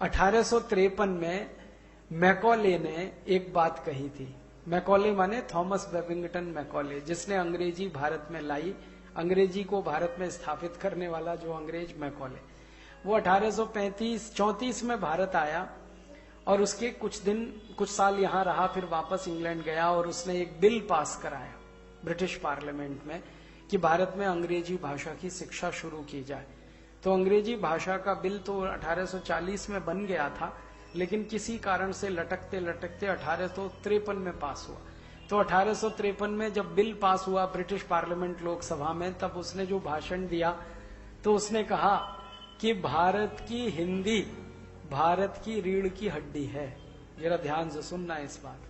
1853 में मैकॉले ने एक बात कही थी। मैकॉले माने थॉमस बेबिंगटन मैकॉले, जिसने अंग्रेजी भारत में लाई, अंग्रेजी को भारत में स्थापित करने वाला जो अंग्रेज मैकॉले, वो 1834 में भारत आया और उसके कुछ साल यहां रहा, फिर वापस इंग्लैंड गया और उसने एक बिल पास कराया ब्रिटिश पार्लियामेंट में कि भारत में अंग्रेजी भाषा की शिक्षा शुरू की जाए। तो अंग्रेजी भाषा का बिल तो 1840 में बन गया था, लेकिन किसी कारण से लटकते लटकते 1853 में पास हुआ। तो 1853 में जब बिल पास हुआ ब्रिटिश पार्लियामेंट लोकसभा में, तब उसने जो भाषण दिया तो उसने कहा कि भारत की हिंदी भारत की रीढ़ की हड्डी है। जरा ध्यान से सुनना इस बात।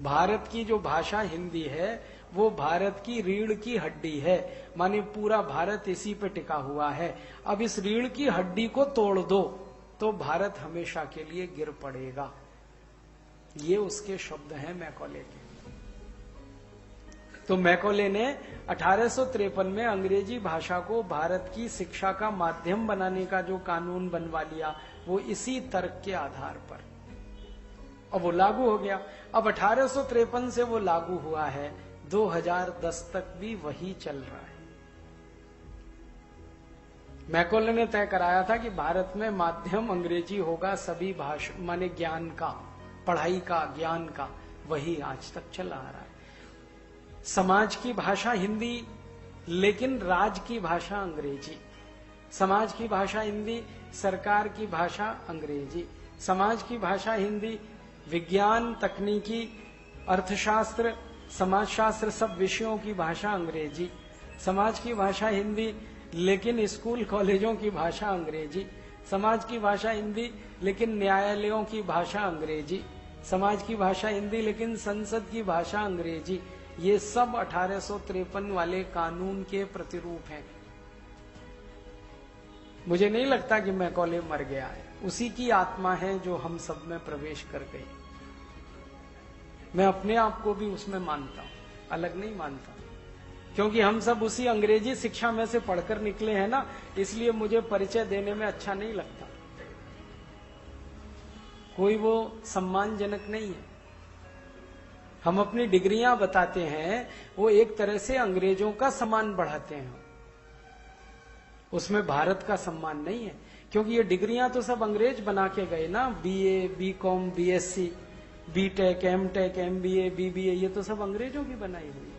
भारत की जो भाषा हिंदी है वो भारत की रीढ़ की हड्डी है, माने पूरा भारत इसी पे टिका हुआ है। अब इस रीढ़ की हड्डी को तोड़ दो तो भारत हमेशा के लिए गिर पड़ेगा। ये उसके शब्द हैं मैकॉले के। तो मैकॉले ने 1853 में अंग्रेजी भाषा को भारत की शिक्षा का माध्यम बनाने का जो कानून बनवा लिया, वो इसी तर्क के आधार पर, अब वो लागू हो गया। अब 1853 से वो लागू हुआ है, 2010 तक भी वही चल रहा है। मैकॉले ने तय कराया था कि भारत में माध्यम अंग्रेजी होगा, सभी भाषा माने ज्ञान का, पढ़ाई का, ज्ञान का, वही आज तक चला आ रहा है। समाज की भाषा हिंदी, लेकिन राज की भाषा अंग्रेजी। समाज की भाषा हिंदी, सरकार की भाषा अंग्रेजी। समाज की भाषा हिंदी, विज्ञान, तकनीकी, अर्थशास्त्र, समाजशास्त्र, सब विषयों की भाषा अंग्रेजी। समाज की भाषा हिंदी, लेकिन स्कूल कॉलेजों की भाषा अंग्रेजी। समाज की भाषा हिंदी, लेकिन न्यायालयों की भाषा अंग्रेजी। समाज की भाषा हिंदी, लेकिन संसद की भाषा अंग्रेजी। ये सब 1853 वाले कानून के प्रतिरूप हैं। मुझे नहीं लगता कि मैकॉले मर गया है, उसी की आत्मा है जो हम सब में प्रवेश कर गई। मैं अपने आप को भी उसमें मानता हूं, अलग नहीं मानता, क्योंकि हम सब उसी अंग्रेजी शिक्षा में से पढ़कर निकले हैं ना, इसलिए मुझे परिचय देने में अच्छा नहीं लगता। कोई वो सम्मानजनक नहीं है। हम अपनी डिग्रियां बताते हैं, वो एक तरह से अंग्रेजों का सम्मान बढ़ाते हैं, उसमें भारत का सम्मान नहीं है। क्योंकि ये डिग्रियां तो सब अंग्रेज बना के गए ना, BA, BCom, BSc, BTech, MTech, MBA, BBA, ये तो सब अंग्रेजों की बनाई हुई।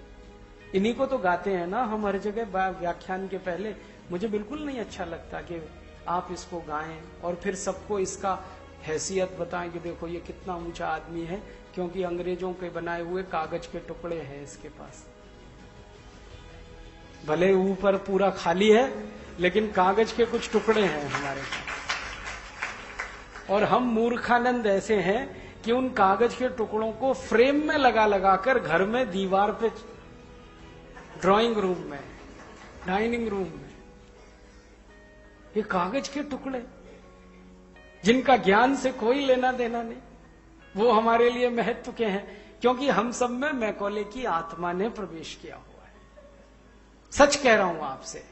इन्हीं को तो गाते हैं ना हम हर जगह व्याख्यान के पहले। मुझे बिल्कुल नहीं अच्छा लगता कि आप इसको गाएं और फिर सबको इसका हैसियत बताएं कि देखो ये कितना ऊंचा आदमी है, क्योंकि अंग्रेजों के बनाए हुए कागज के टुकड़े हैं इसके पास। भले ऊपर पूरा खाली है, लेकिन कागज के कुछ टुकड़े हैं हमारे पास। और हम मूर्खानंद ऐसे हैं कि उन कागज के टुकड़ों को फ्रेम में लगा लगाकर घर में, दीवार पे, ड्राइंग रूम में, डाइनिंग रूम में, ये कागज के टुकड़े जिनका ज्ञान से कोई लेना देना नहीं, वो हमारे लिए महत्व के हैं, क्योंकि हम सब में मैकॉले की आत्मा ने प्रवेश किया हुआ है। सच कह रहा हूं आपसे।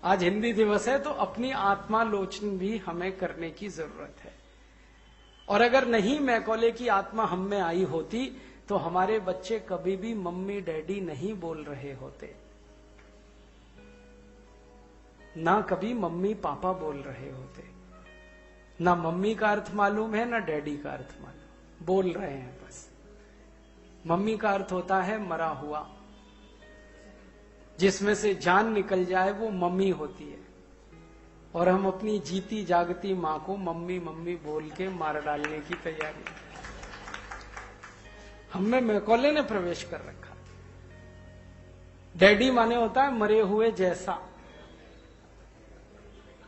आज हिंदी दिवस है तो अपनी आत्मालोचन भी हमें करने की जरूरत है। और अगर नहीं मैकॉले की आत्मा हम में आई होती तो हमारे बच्चे कभी भी मम्मी डैडी नहीं बोल रहे होते, ना कभी मम्मी पापा बोल रहे होते। ना मम्मी का अर्थ मालूम है, ना डैडी का अर्थ मालूम, बोल रहे हैं बस। मम्मी का अर्थ होता है मरा हुआ, जिसमें से जान निकल जाए वो मम्मी होती है। और हम अपनी जीती जागती मां को मम्मी मम्मी बोल के मार डालने की तैयारी, हमें मैकॉले ने प्रवेश कर रखा। डैडी माने होता है मरे हुए जैसा।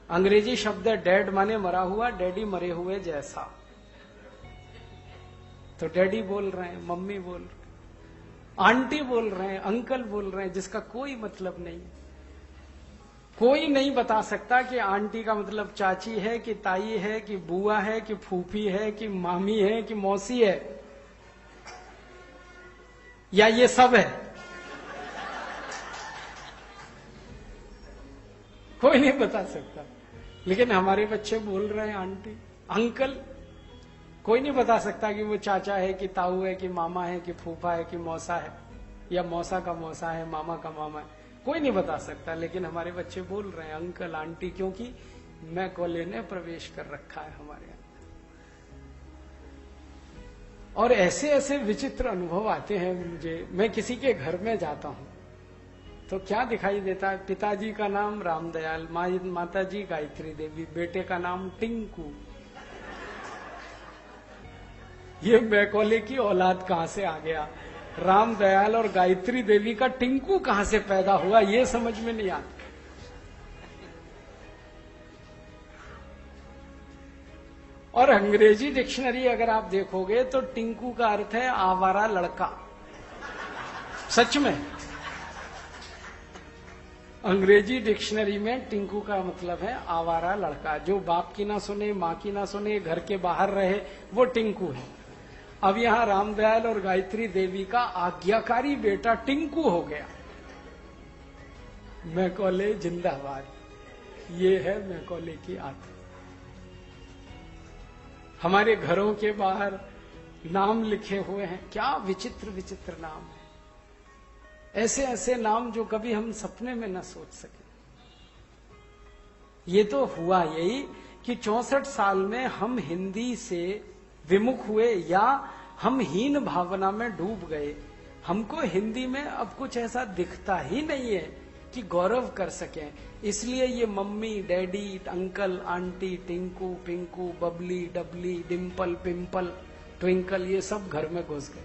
अंग्रेजी शब्द है डैड, माने मरा हुआ, डैडी मरे हुए जैसा। तो डैडी बोल रहे हैं, मम्मी बोल रहे हैं, आंटी बोल रहे हैं, अंकल बोल रहे हैं, जिसका कोई मतलब नहीं। कोई नहीं बता सकता कि आंटी का मतलब चाची है कि ताई है कि बुआ है कि फूफी है कि मामी है कि मौसी है, या ये सब है। कोई नहीं बता सकता। लेकिन हमारे बच्चे बोल रहे हैं आंटी, अंकल। कोई नहीं बता सकता कि वो चाचा है कि ताऊ है कि मामा है कि फूफा है कि मौसा है, या मौसा का मौसा है, मामा का मामा है, कोई नहीं बता सकता। लेकिन हमारे बच्चे बोल रहे हैं अंकल आंटी, क्योंकि मैकॉले ने प्रवेश कर रखा है हमारे अंदर। और ऐसे ऐसे विचित्र अनुभव आते हैं मुझे। मैं किसी के घर में जाता हूं तो क्या दिखाई देता है, पिताजी का नाम रामदयाल, माताजी गायत्री देवी, बेटे का नाम टिंकू। ये मैकॉले की औलाद कहां से आ गया, रामदयाल और गायत्री देवी का टिंकू कहां से पैदा हुआ, ये समझ में नहीं आता। और अंग्रेजी डिक्शनरी अगर आप देखोगे तो टिंकू का अर्थ है आवारा लड़का। सच में अंग्रेजी डिक्शनरी में टिंकू का मतलब है आवारा लड़का, जो बाप की ना सुने, माँ की ना सुने, घर के बाहर रहे, वो टिंकू है। अब यहां रामदयाल और गायत्री देवी का आज्ञाकारी बेटा टिंकू हो गया। मैकॉले जिंदाबाद, ये है मैकॉले की आदत। हमारे घरों के बाहर नाम लिखे हुए हैं, क्या विचित्र विचित्र नाम है, ऐसे ऐसे नाम जो कभी हम सपने में न सोच सके। ये तो हुआ यही कि 64 साल में हम हिंदी से विमुख हुए, या हम हीन भावना में डूब गए। हमको हिंदी में अब कुछ ऐसा दिखता ही नहीं है कि गौरव कर सकें। इसलिए ये mummy daddy uncle aunty Tinku Pinku Babli Dabli Dimple pimple Twinkle ये सब घर में घुस गए।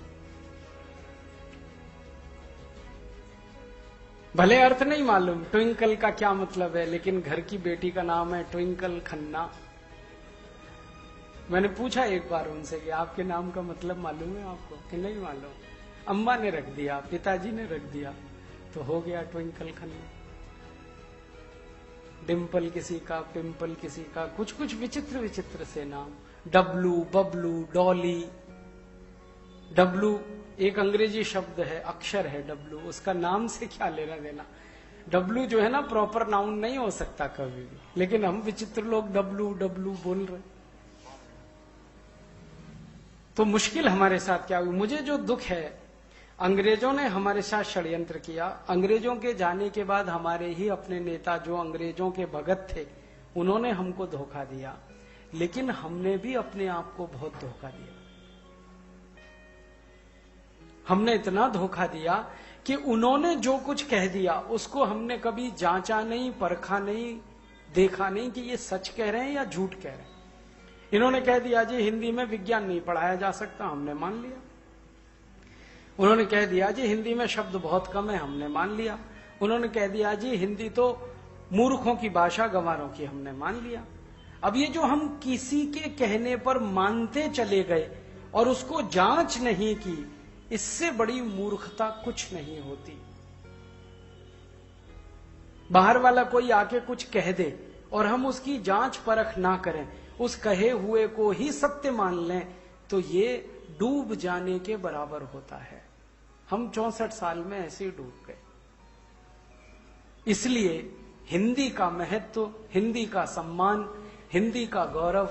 भले अर्थ नहीं मालूम ट्विंकल का क्या मतलब है, लेकिन घर की बेटी का नाम है ट्विंकल खन्ना। मैंने पूछा एक बार उनसे कि आपके नाम का मतलब मालूम है आपको, कि नहीं मालूम। अम्मा ने रख दिया, पिताजी ने रख दिया, तो हो गया ट्विंकल खन्ना। डिम्पल किसी का, पिंपल किसी का, कुछ कुछ विचित्र विचित्र से नाम। डब्लू बबलू डॉली। डब्लू एक अंग्रेजी शब्द है, अक्षर है डब्लू, उसका नाम से क्या लेना देना। डब्लू जो है ना प्रॉपर नाउन नहीं हो सकता कभी भी, लेकिन हम विचित्र लोग डब्लू डब्लू बोल रहे। तो मुश्किल हमारे साथ क्या हुई, मुझे जो दुख है, अंग्रेजों ने हमारे साथ षड्यंत्र किया। अंग्रेजों के जाने के बाद हमारे ही अपने नेता जो अंग्रेजों के भगत थे, उन्होंने हमको धोखा दिया। लेकिन हमने भी अपने आप को बहुत धोखा दिया। हमने इतना धोखा दिया कि उन्होंने जो कुछ कह दिया उसको हमने कभी जांचा नहीं, परखा नहीं, देखा नहीं कि ये सच कह रहे हैं या झूठ कह रहे हैं। इन्होंने कह दिया जी हिंदी में विज्ञान नहीं पढ़ाया जा सकता, हमने मान लिया। उन्होंने कह दिया जी हिंदी में शब्द बहुत कम है, हमने मान लिया। उन्होंने कह दिया जी हिंदी तो मूर्खों की भाषा, गंवारों की, हमने मान लिया। अब ये जो हम किसी के कहने पर मानते चले गए और उसको जांच नहीं की, इससे बड़ी मूर्खता कुछ नहीं होती। बाहर वाला कोई आके कुछ कह दे और हम उसकी जांच परख ना करें, उस कहे हुए को ही सत्य मान लें, तो ये डूब जाने के बराबर होता है। हम 64 साल में ऐसे ही डूब गए। इसलिए हिंदी का महत्व, हिंदी का सम्मान, हिंदी का गौरव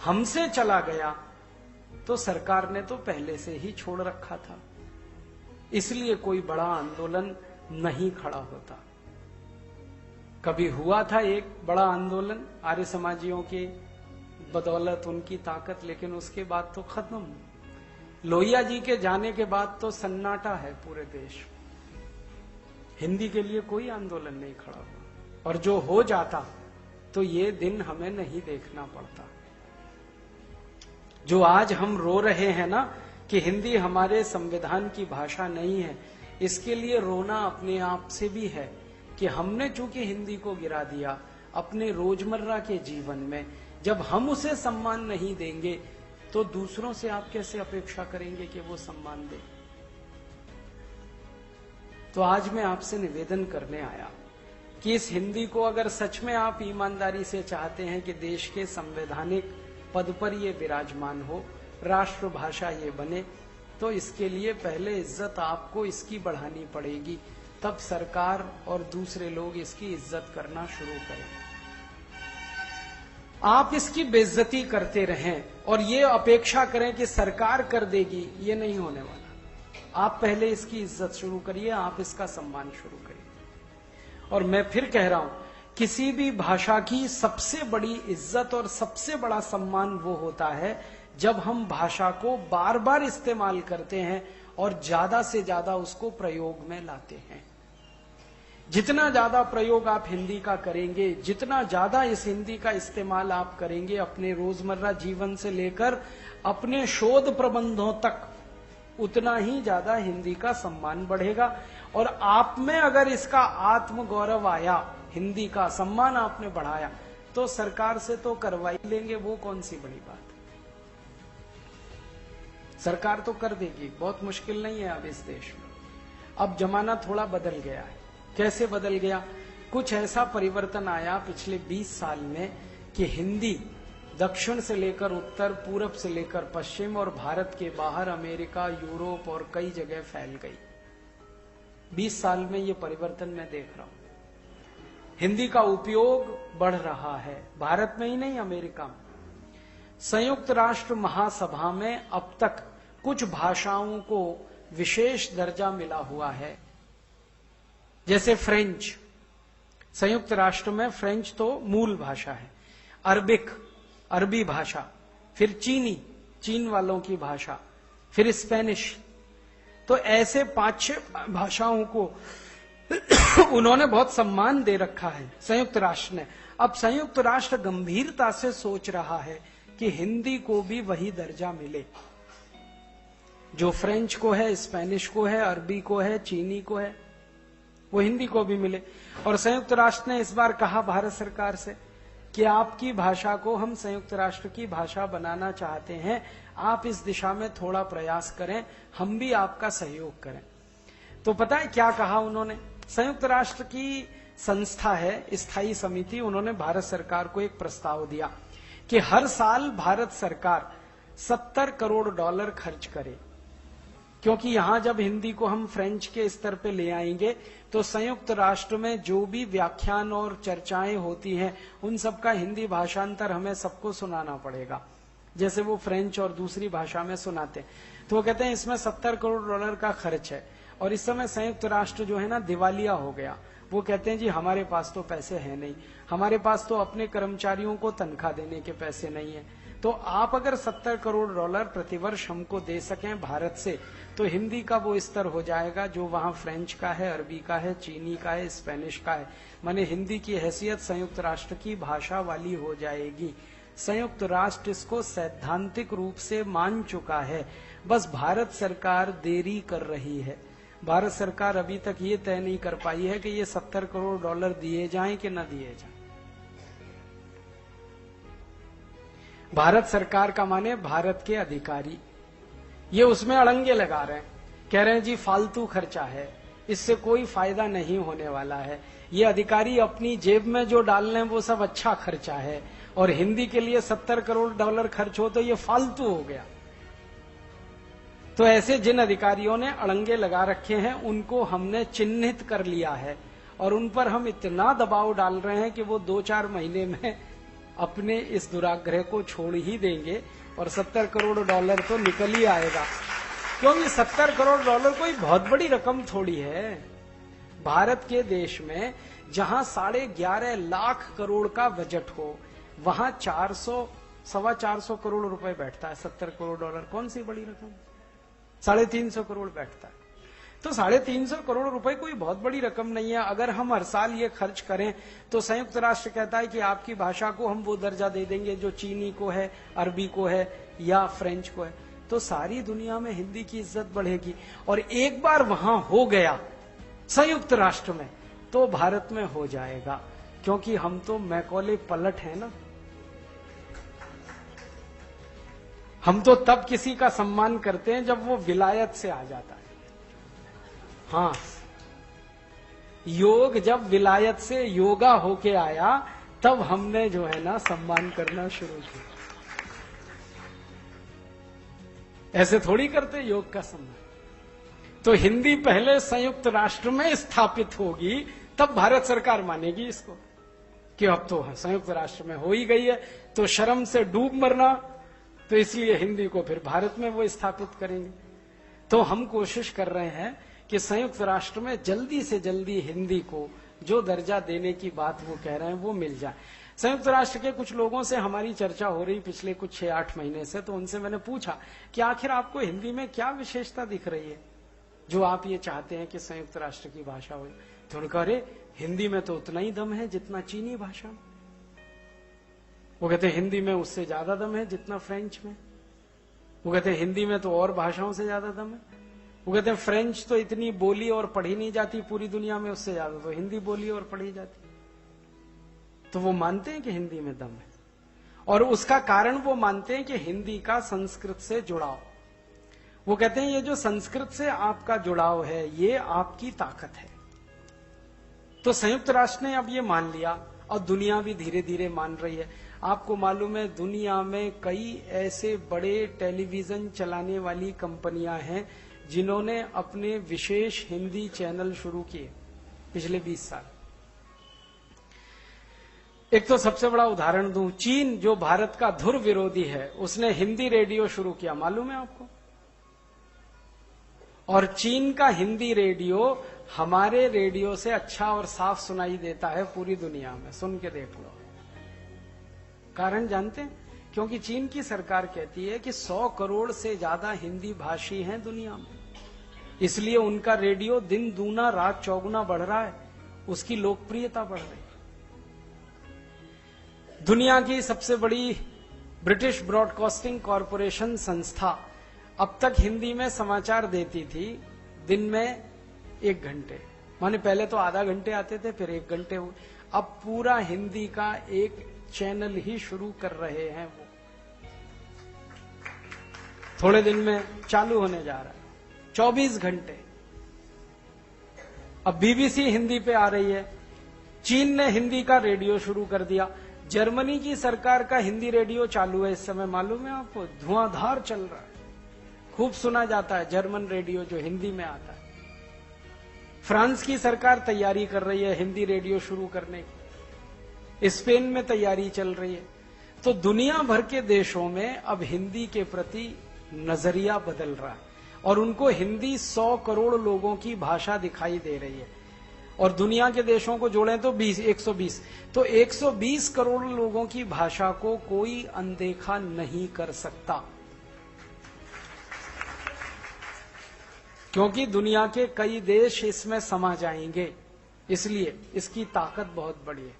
हमसे चला गया तो सरकार ने तो पहले से ही छोड़ रखा था। इसलिए कोई बड़ा आंदोलन नहीं खड़ा होता। कभी हुआ था एक बड़ा आंदोलन आर्य समाजियों के बदौलत, उनकी ताकत, लेकिन उसके बाद तो खत्म। लोहिया जी के जाने के बाद तो सन्नाटा है पूरे देश। हिंदी के लिए कोई आंदोलन नहीं खड़ा हुआ, और जो हो जाता तो ये दिन हमें नहीं देखना पड़ता। जो आज हम रो रहे हैं ना कि हिंदी हमारे संविधान की भाषा नहीं है, इसके लिए रोना अपने आप से भी है कि हमने चूंकि हिंदी को गिरा दिया अपने रोजमर्रा के जीवन में। जब हम उसे सम्मान नहीं देंगे तो दूसरों से आप कैसे अपेक्षा करेंगे कि वो सम्मान दे। तो आज मैं आपसे निवेदन करने आया कि इस हिंदी को अगर सच में आप ईमानदारी से चाहते हैं कि देश के संवैधानिक पद पर ये विराजमान हो, राष्ट्रभाषा ये बने, तो इसके लिए पहले इज्जत आपको इसकी बढ़ानी पड़ेगी, तब सरकार और दूसरे लोग इसकी इज्जत करना शुरू करें। आप इसकी बेइज्जती करते रहें और ये अपेक्षा करें कि सरकार कर देगी, ये नहीं होने वाला। आप पहले इसकी इज्जत शुरू करिए, आप इसका सम्मान शुरू करिए। और मैं फिर कह रहा हूं, किसी भी भाषा की सबसे बड़ी इज्जत और सबसे बड़ा सम्मान वो होता है जब हम भाषा को बार बार इस्तेमाल करते हैं और ज्यादा से ज्यादा उसको प्रयोग में लाते हैं। जितना ज्यादा प्रयोग आप हिंदी का करेंगे, जितना ज्यादा इस हिंदी का इस्तेमाल आप करेंगे अपने रोजमर्रा जीवन से लेकर अपने शोध प्रबंधों तक, उतना ही ज्यादा हिंदी का सम्मान बढ़ेगा। और आप में अगर इसका आत्म गौरव आया, हिंदी का सम्मान आपने बढ़ाया, तो सरकार से तो करवा ही लेंगे, वो कौन सी बड़ी बात। सरकार तो कर देगी, बहुत मुश्किल नहीं है अब इस देश में। अब जमाना थोड़ा बदल गया है। कैसे बदल गया? कुछ ऐसा परिवर्तन आया पिछले 20 साल में कि हिंदी दक्षिण से लेकर उत्तर, पूरब से लेकर पश्चिम और भारत के बाहर अमेरिका, यूरोप और कई जगह फैल गई। 20 साल में ये परिवर्तन मैं देख रहा हूं। हिंदी का उपयोग बढ़ रहा है, भारत में ही नहीं, अमेरिका में। संयुक्त राष्ट्र महासभा में अब तक कुछ भाषाओं को विशेष दर्जा मिला हुआ है, जैसे फ्रेंच। संयुक्त राष्ट्र में फ्रेंच तो मूल भाषा है, अरबिक, अरबी भाषा, फिर चीनी, चीन वालों की भाषा, फिर स्पेनिश। तो ऐसे 5-6 भाषाओं को उन्होंने बहुत सम्मान दे रखा है संयुक्त राष्ट्र ने। अब संयुक्त राष्ट्र गंभीरता से सोच रहा है कि हिंदी को भी वही दर्जा मिले जो फ्रेंच को है, स्पेनिश को है, अरबी को है, चीनी को है, वो हिंदी को भी मिले। और संयुक्त राष्ट्र ने इस बार कहा भारत सरकार से कि आपकी भाषा को हम संयुक्त राष्ट्र की भाषा बनाना चाहते हैं, आप इस दिशा में थोड़ा प्रयास करें, हम भी आपका सहयोग करें। तो पता है क्या कहा उन्होंने? संयुक्त राष्ट्र की संस्था है, स्थायी समिति, उन्होंने भारत सरकार को एक प्रस्ताव दिया कि हर साल भारत सरकार $70 करोड़ खर्च करे, क्योंकि यहां जब हिंदी को हम फ्रेंच के स्तर पे ले आएंगे तो संयुक्त राष्ट्र में जो भी व्याख्यान और चर्चाएं होती हैं उन सबका हिंदी भाषांतर हमें सबको सुनाना पड़ेगा, जैसे वो फ्रेंच और दूसरी भाषा में सुनाते। तो वो कहते हैं इसमें $70 करोड़ का खर्च है। और इस समय संयुक्त राष्ट्र जो है ना दिवालिया हो गया। वो कहते हैं जी हमारे पास तो पैसे हैं नहीं, हमारे पास तो अपने कर्मचारियों को तनख्वाह देने के पैसे नहीं है, तो आप अगर $70 करोड़ प्रतिवर्ष हमको दे सकें भारत से, तो हिंदी का वो स्तर हो जाएगा जो वहां फ्रेंच का है, अरबी का है, चीनी का है, स्पेनिश का है। माने हिंदी की हैसियत संयुक्त राष्ट्र की भाषा वाली हो जाएगी। संयुक्त राष्ट्र इसको सैद्धांतिक रूप से मान चुका है, बस भारत सरकार देरी कर रही है। भारत सरकार अभी तक ये तय नहीं कर पाई है कि ये $70 करोड़ दिए जाएं कि न दिए जाएं। भारत सरकार का माने भारत के अधिकारी, ये उसमें अड़ंगे लगा रहे हैं, कह रहे हैं जी फालतू खर्चा है, इससे कोई फायदा नहीं होने वाला है, ये अधिकारी अपनी जेब में जो डाल रहे हैं वो सब अच्छा खर्चा है, और हिंदी के लिए $70 करोड़ खर्च हो तो ये फालतू हो गया। तो ऐसे जिन अधिकारियों ने अड़ंगे लगा रखे हैं उनको हमने चिन्हित कर लिया है और उन पर हम इतना दबाव डाल रहे हैं कि वो 2-4 महीने में अपने इस दुराग्रह को छोड़ ही देंगे और $70 करोड़ तो निकल ही आएगा। क्योंकि $70 करोड़ कोई बहुत बड़ी रकम थोड़ी है। भारत के देश में जहां 11.5 लाख करोड़ का बजट हो, वहां 400-425 करोड़ रुपए बैठता है। $70 करोड़ कौन सी बड़ी रकम? 350 करोड़ बैठता है। तो 350 करोड़ रुपए कोई बहुत बड़ी रकम नहीं है। अगर हम हर साल ये खर्च करें तो संयुक्त राष्ट्र कहता है कि आपकी भाषा को हम वो दर्जा दे देंगे जो चीनी को है, अरबी को है या फ्रेंच को है, तो सारी दुनिया में हिंदी की इज्जत बढ़ेगी। और एक बार वहां हो गया संयुक्त राष्ट्र में तो भारत में हो जाएगा, क्योंकि हम तो मैकॉले पलट है ना। हम तो तब किसी का सम्मान करते हैं जब वो विलायत से आ जाता है। हाँ, योग जब विलायत से योगा होके आया तब हमने जो है ना सम्मान करना शुरू किया। ऐसे थोड़ी करते योग का सम्मान। तो हिंदी पहले संयुक्त राष्ट्र में स्थापित होगी, तब भारत सरकार मानेगी इसको कि अब तो संयुक्त राष्ट्र में हो ही गई है, तो शर्म से डूब मरना, तो इसलिए हिंदी को फिर भारत में वो स्थापित करेंगे। तो हम कोशिश कर रहे हैं कि संयुक्त राष्ट्र में जल्दी से जल्दी हिंदी को जो दर्जा देने की बात वो कह रहे हैं वो मिल जाए। संयुक्त राष्ट्र के कुछ लोगों से हमारी चर्चा हो रही पिछले कुछ 6-8 महीने से, तो उनसे मैंने पूछा कि आखिर आपको हिंदी में क्या विशेषता दिख रही है जो आप ये चाहते हैं कि संयुक्त राष्ट्र की भाषा हो। तो उन्होंने कहा, अरे हिंदी में तो उतना ही दम है जितना चीनी भाषा में। वो कहते हैं हिंदी में उससे ज्यादा दम है जितना फ्रेंच में। वो कहते हैं हिंदी में तो और भाषाओं से ज्यादा दम है। वो कहते हैं फ्रेंच तो इतनी बोली और पढ़ी नहीं जाती पूरी दुनिया में, उससे ज्यादा तो हिंदी बोली और पढ़ी जाती। तो वो मानते हैं कि हिंदी में दम है, और उसका कारण वो मानते हैं कि हिंदी का संस्कृत से जुड़ाव। वो कहते हैं ये जो संस्कृत से आपका जुड़ाव है ये आपकी ताकत है। तो संयुक्त राष्ट्र ने अब ये मान लिया और दुनिया भी धीरे धीरे मान रही है। आपको मालूम है दुनिया में कई ऐसे बड़े टेलीविजन चलाने वाली कंपनियां हैं जिन्होंने अपने विशेष हिंदी चैनल शुरू किए पिछले 20 साल। एक तो सबसे बड़ा उदाहरण दूं, चीन जो भारत का धुर विरोधी है उसने हिंदी रेडियो शुरू किया, मालूम है आपको? और चीन का हिंदी रेडियो हमारे रेडियो से अच्छा और साफ सुनाई देता है पूरी दुनिया में, सुन के देख लो। कारण जानते हैं? क्योंकि चीन की सरकार कहती है कि 100 करोड़ से ज्यादा हिंदी भाषी हैं दुनिया में, इसलिए उनका रेडियो दिन दूना रात चौगुना बढ़ रहा है, उसकी लोकप्रियता बढ़ रही है। दुनिया की सबसे बड़ी ब्रिटिश ब्रॉडकास्टिंग कॉरपोरेशन संस्था अब तक हिंदी में समाचार देती थी दिन में 1 घंटे, माने पहले तो आधा घंटे आते थे फिर 1 घंटे हुए, अब पूरा हिंदी का एक चैनल ही शुरू कर रहे हैं। वो थोड़े दिन में चालू होने जा रहा है, 24 घंटे। अब बीबीसी हिंदी पे आ रही है। चीन ने हिंदी का रेडियो शुरू कर दिया। जर्मनी की सरकार का हिंदी रेडियो चालू है इस समय, मालूम है आपको? धुआंधार चल रहा है, खूब सुना जाता है जर्मन रेडियो जो हिंदी में आता है। फ्रांस की सरकार तैयारी कर रही है हिंदी रेडियो शुरू करने की, स्पेन में तैयारी चल रही है। तो दुनिया भर के देशों में अब हिंदी के प्रति नजरिया बदल रहा है और उनको हिंदी 100 करोड़ लोगों की भाषा दिखाई दे रही है। और दुनिया के देशों को जोड़ें तो 120, तो 120 करोड़ लोगों की भाषा को कोई अनदेखा नहीं कर सकता, क्योंकि दुनिया के कई देश इसमें समा जाएंगे, इसलिए इसकी ताकत बहुत बड़ी है।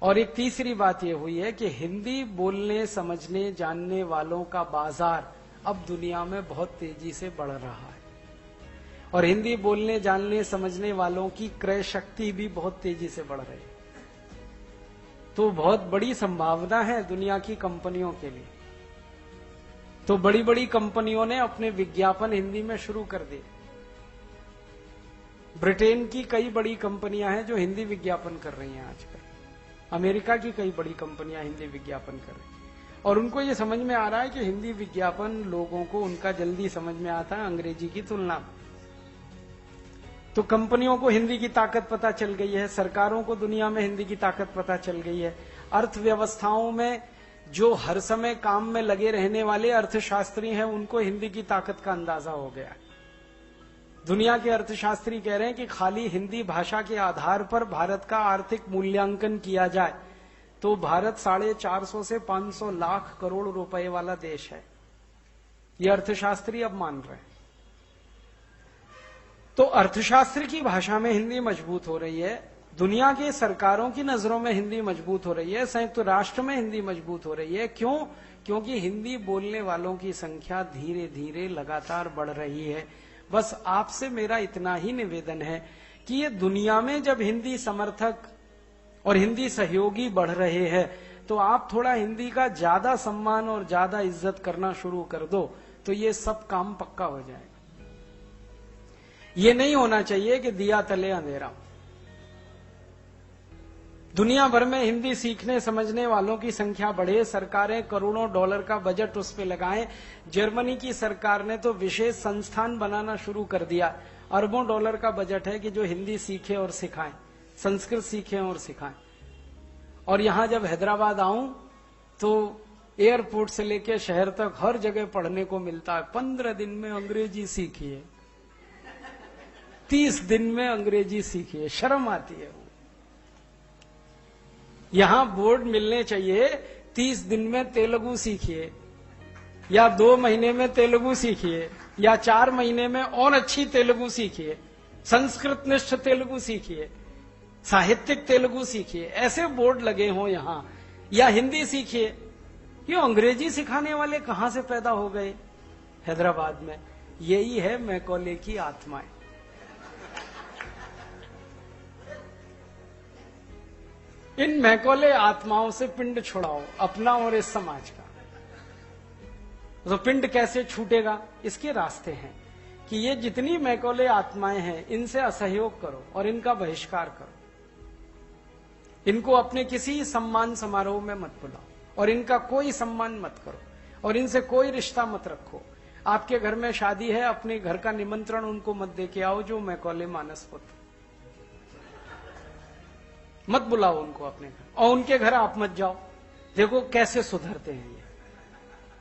और एक तीसरी बात यह हुई है कि हिंदी बोलने समझने जानने वालों का बाजार अब दुनिया में बहुत तेजी से बढ़ रहा है, और हिंदी बोलने जानने समझने वालों की क्रय शक्ति भी बहुत तेजी से बढ़ रही है। तो बहुत बड़ी संभावना है दुनिया की कंपनियों के लिए। तो बड़ी बड़ी कंपनियों ने अपने विज्ञापन हिंदी में शुरू कर दिए। ब्रिटेन की कई बड़ी कंपनियां हैं जो हिंदी विज्ञापन कर रही हैं आजकल। अमेरिका की कई बड़ी कंपनियां हिंदी विज्ञापन कर रही हैं, और उनको ये समझ में आ रहा है कि हिंदी विज्ञापन लोगों को उनका जल्दी समझ में आता है अंग्रेजी की तुलना में। तो कंपनियों को हिंदी की ताकत पता चल गई है, सरकारों को दुनिया में हिंदी की ताकत पता चल गई है। अर्थव्यवस्थाओं में जो हर समय काम में लगे रहने वाले अर्थशास्त्री हैं उनको हिंदी की ताकत का अंदाजा हो गया। दुनिया के अर्थशास्त्री कह रहे हैं कि खाली हिंदी भाषा के आधार पर भारत का आर्थिक मूल्यांकन किया जाए तो भारत 450 से 500 लाख करोड़ रुपए वाला देश है। ये अर्थशास्त्री अब मान रहे हैं। तो अर्थशास्त्र की भाषा में हिंदी मजबूत हो रही है, दुनिया के सरकारों की नजरों में हिंदी मजबूत हो रही है, संयुक्त राष्ट्र में हिंदी मजबूत हो रही है। क्यों? क्योंकि हिंदी बोलने वालों की संख्या धीरे धीरे लगातार बढ़ रही है। बस आपसे मेरा इतना ही निवेदन है कि ये दुनिया में जब हिंदी समर्थक और हिंदी सहयोगी बढ़ रहे हैं तो आप थोड़ा हिंदी का ज्यादा सम्मान और ज्यादा इज्जत करना शुरू कर दो तो ये सब काम पक्का हो जाएगा। ये नहीं होना चाहिए कि दिया तले अंधेरा। दुनिया भर में हिंदी सीखने समझने वालों की संख्या बढ़े, सरकारें करोड़ों डॉलर का बजट उस पे लगाएं। जर्मनी की सरकार ने तो विशेष संस्थान बनाना शुरू कर दिया, अरबों डॉलर का बजट है कि जो हिंदी सीखे और सिखाएं, संस्कृत सीखें और सिखाएं। और यहां जब हैदराबाद आऊं तो एयरपोर्ट से लेके शहर तक हर जगह पढ़ने को मिलता है 15 दिन में अंग्रेजी सीखिए, 30 दिन में अंग्रेजी सीखिए। शर्म आती है। यहां बोर्ड मिलने चाहिए 30 दिन में तेलुगु सीखिए, या 2 महीने में तेलुगु सीखिए, या 4 महीने में और अच्छी तेलुगु सीखिए, संस्कृत निष्ठ तेलुगु सीखिए, साहित्यिक तेलुगु सीखिए, ऐसे बोर्ड लगे हों यहां। या हिंदी सीखिए। ये अंग्रेजी सिखाने वाले कहां से पैदा हो गए हैदराबाद में? यही है मैकॉले की आत्माएं। इन मैकॉले आत्माओं से पिंड छुड़ाओ, अपना और इस समाज का। तो पिंड कैसे छूटेगा? इसके रास्ते हैं कि ये जितनी मैकॉले आत्माएं हैं इनसे असहयोग करो और इनका बहिष्कार करो। इनको अपने किसी सम्मान समारोह में मत बुलाओ और इनका कोई सम्मान मत करो और इनसे कोई रिश्ता मत रखो। आपके घर में शादी है, अपने घर का निमंत्रण उनको मत दे के आओ जो मैकॉले मानस पुत्र। मत बुलाओ उनको अपने घर, और उनके घर आप मत जाओ। देखो कैसे सुधरते हैं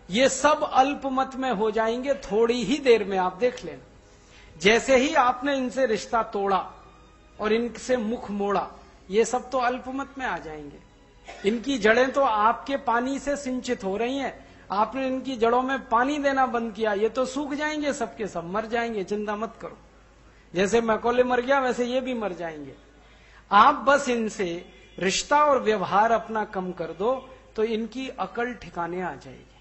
ये सब अल्पमत में हो जाएंगे थोड़ी ही देर में। आप देख लेना, जैसे ही आपने इनसे रिश्ता तोड़ा और इनसे मुख मोड़ा, ये सब तो अल्पमत में आ जाएंगे। इनकी जड़ें तो आपके पानी से सिंचित हो रही हैं। आपने इनकी जड़ों में पानी देना बंद किया, ये तो सूख जाएंगे, सबके सब मर जाएंगे। चिंता मत करो। जैसे मैकॉले मर गया वैसे ये भी मर जाएंगे। आप बस इनसे रिश्ता और व्यवहार अपना कम कर दो तो इनकी अकल ठिकाने आ जाएगी।